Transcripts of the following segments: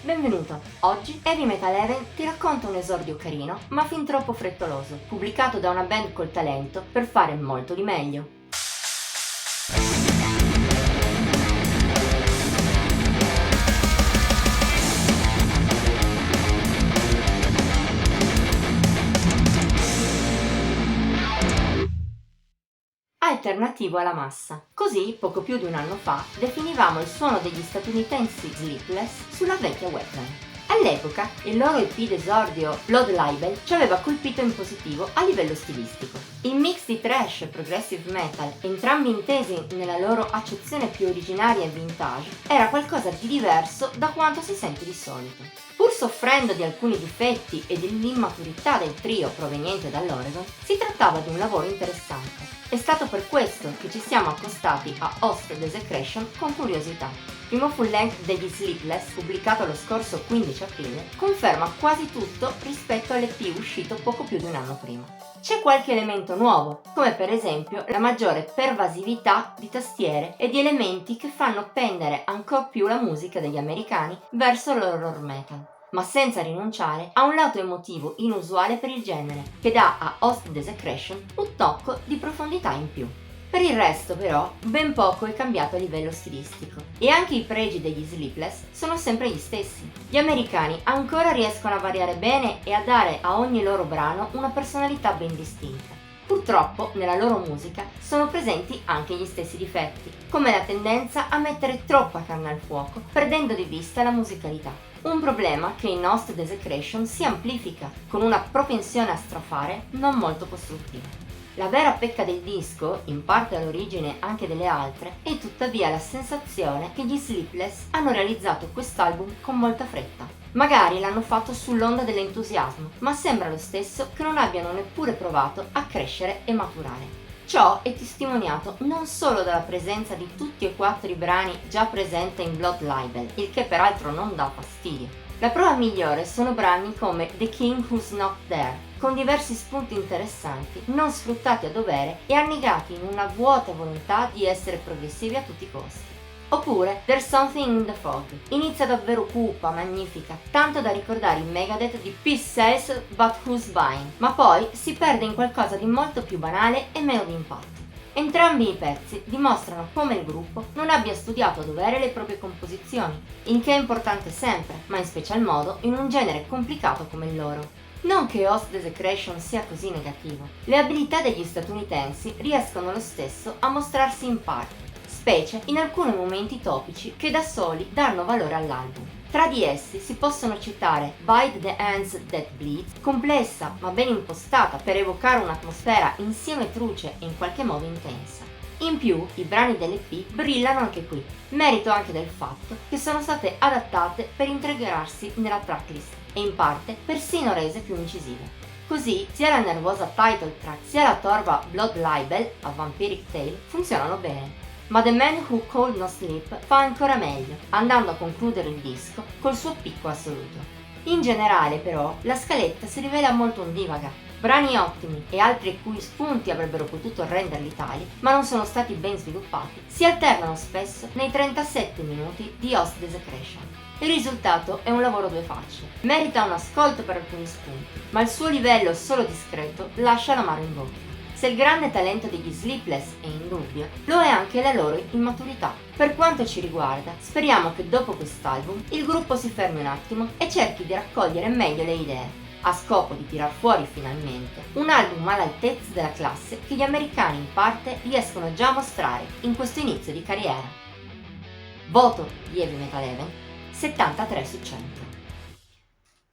Benvenuto! Oggi Heavy Metal Heaven ti racconta un esordio carino, ma fin troppo frettoloso, pubblicato da una band col talento per fare molto di meglio. Alternativo alla massa. Così, poco più di un anno fa, definivamo il suono degli statunitensi Sleepless sulla vecchia Wetland. All'epoca, il loro EP d'esordio Blood Libel ci aveva colpito in positivo a livello stilistico. Il mix di thrash e progressive metal, entrambi intesi nella loro accezione più originaria e vintage, era qualcosa di diverso da quanto si sente di solito. Pur soffrendo di alcuni difetti e dell'immaturità del trio proveniente dall'Oregon, si trattava di un lavoro interessante. È stato per questo che ci siamo accostati a Host Desecration con curiosità. Il primo full length degli Sleepless, pubblicato lo scorso 15 aprile, conferma quasi tutto rispetto all'EP uscito poco più di un anno prima. C'è qualche elemento nuovo, come per esempio la maggiore pervasività di tastiere e di elementi che fanno pendere ancor più la musica degli americani verso l'horror metal, ma senza rinunciare a un lato emotivo inusuale per il genere, che dà a Host Desecration un tocco di profondità in più. Per il resto, però, ben poco è cambiato a livello stilistico, e anche i pregi degli Sleepless sono sempre gli stessi. Gli americani ancora riescono a variare bene e a dare a ogni loro brano una personalità ben distinta. Purtroppo, nella loro musica sono presenti anche gli stessi difetti, come la tendenza a mettere troppa carne al fuoco, perdendo di vista la musicalità. Un problema che in Host Desecration si amplifica, con una propensione a strafare non molto costruttiva. La vera pecca del disco, in parte all'origine anche delle altre, è tuttavia la sensazione che gli Sleepless hanno realizzato quest'album con molta fretta. Magari l'hanno fatto sull'onda dell'entusiasmo, ma sembra lo stesso che non abbiano neppure provato a crescere e maturare. Ciò è testimoniato non solo dalla presenza di tutti e 4 i brani già presenti in Blood Libel, il che peraltro non dà fastidio. La prova migliore sono brani come The King Who's Not There, con diversi spunti interessanti, non sfruttati a dovere e annegati in una vuota volontà di essere progressivi a tutti i costi. Oppure There's Something in the Fog, inizia davvero cupa, magnifica, tanto da ricordare il Megadeth di Peace Sells But Who's Buying, ma poi si perde in qualcosa di molto più banale e meno di impatto. Entrambi i pezzi dimostrano come il gruppo non abbia studiato a dovere le proprie composizioni, il che è importante sempre, ma in special modo in un genere complicato come il loro. Non che Host Desecration sia così negativo, le abilità degli statunitensi riescono lo stesso a mostrarsi in parte, specie in alcuni momenti topici che da soli danno valore all'album. Tra di essi si possono citare Bite the Hands That Bleed, complessa ma ben impostata per evocare un'atmosfera insieme truce e in qualche modo intensa. In più, i brani dell'EP brillano anche qui, merito anche del fatto che sono state adattate per integrarsi nella tracklist e in parte persino rese più incisive. Così sia la nervosa title track sia la torva Blood Libel, a Vampiric Tale, funzionano bene. Ma The Man Who Called No Sleep fa ancora meglio, andando a concludere il disco col suo picco assoluto. In generale, però, la scaletta si rivela molto ondivaga. Brani ottimi e altri i cui spunti avrebbero potuto renderli tali, ma non sono stati ben sviluppati, si alternano spesso nei 37 minuti di Host Desecration. Il risultato è un lavoro a due facce. Merita un ascolto per alcuni spunti, ma il suo livello solo discreto lascia l'amaro in bocca. Se il grande talento degli Sleepless è indubbio, lo è anche la loro immaturità. Per quanto ci riguarda, speriamo che dopo quest'album il gruppo si fermi un attimo e cerchi di raccogliere meglio le idee, a scopo di tirar fuori finalmente un album all'altezza della classe che gli americani in parte riescono già a mostrare in questo inizio di carriera. Voto di Heavy Metal Heaven 73 su 100.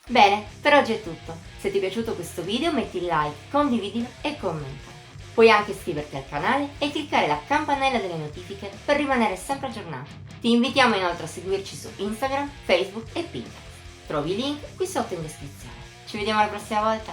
Bene, per oggi è tutto. Se ti è piaciuto questo video metti il like, condividilo e commenta. Puoi anche iscriverti al canale e cliccare la campanella delle notifiche per rimanere sempre aggiornato. Ti invitiamo inoltre a seguirci su Instagram, Facebook e Pinterest. Trovi i link qui sotto in descrizione. Ci vediamo la prossima volta!